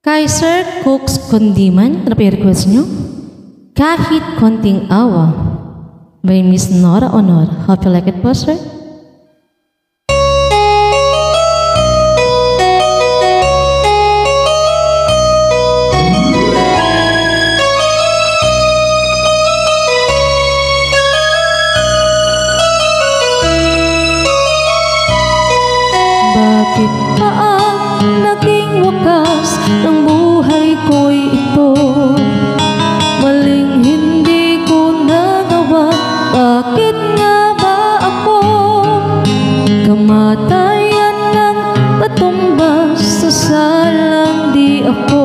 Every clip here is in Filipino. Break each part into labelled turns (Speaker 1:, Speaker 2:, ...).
Speaker 1: Kaiser Cooks Condiman, ano pa yung request nyo? Kahit konting awa by Miss Nora Honor. Hope you like it po, sir.
Speaker 2: Bakit pa ang naging wakas ng buhay ko'y ito? Maling hindi ko nagawa, bakit nga ba ako? Kamatayan ng patumbas sa salang di ako.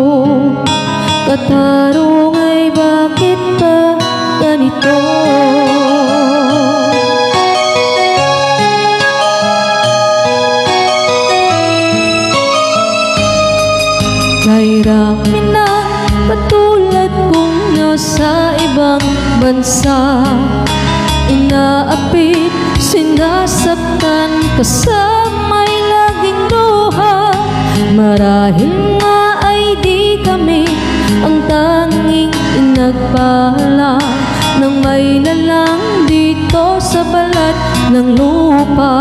Speaker 2: Katarong ay bakit ba ganito? Kahiramin na katulad kong nasa ibang bansa, inaapit, sinasaktan, kasama'y laging luha. Marahil nga ay di kami ang tanging inagpala ng may lalang dito sa balat ng lupa.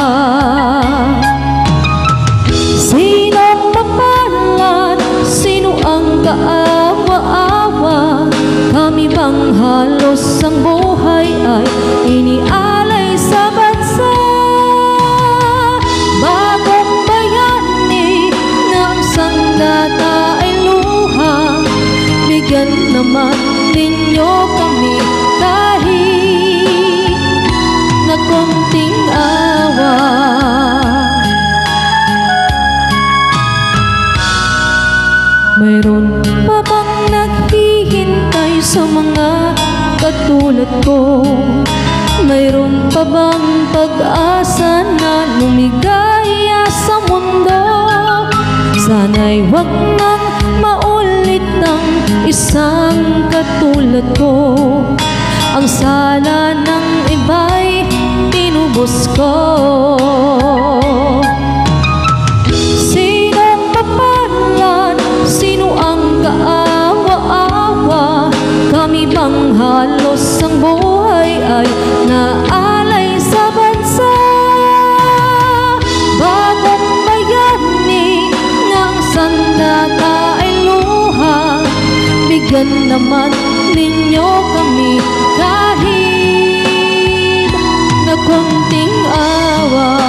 Speaker 2: Sinong mapalat? Sino ang kaawa-awa? Kami bang halos ang buhay ay inialay sa bansa? Bagong bayani na ang sandata ay luha, bigyan naman ninyo kami kahit na konting awa. Mayroon pa bang naghihintay sa mga katulad ko? Mayroon pa bang pag-asa na lumigaya sa mundo? Sana'y wag nang maulit ng isang katulad ko. Ang sala ng iba'y tinubos ko. Kami bang halos ang buhay ay naalay sa bansa? Bagong bayani ng sandata ay luha, bigyan naman ninyo kami kahit na konting awa.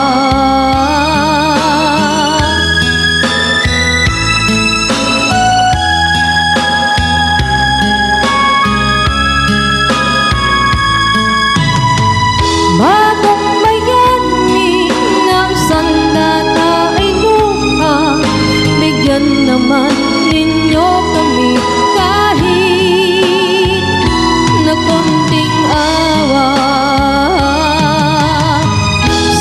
Speaker 2: Bagong bayani ng sandata ay luha, bigyan naman ninyo kami kahit na konting awa.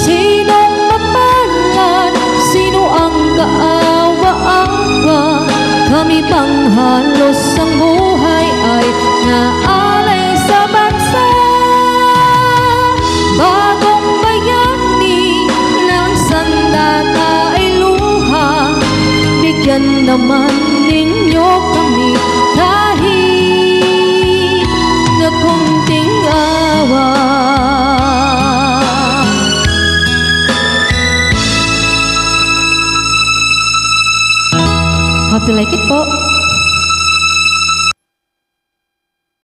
Speaker 2: Sinong mapalad? Sino ang kaawa-awa? Kami bang halos ang buhay ay naalay sa bansa? Bagong bayani ng sandata ay luha, bigyan naman ninyo kami kahit na konting awa.
Speaker 1: Hope you like it po.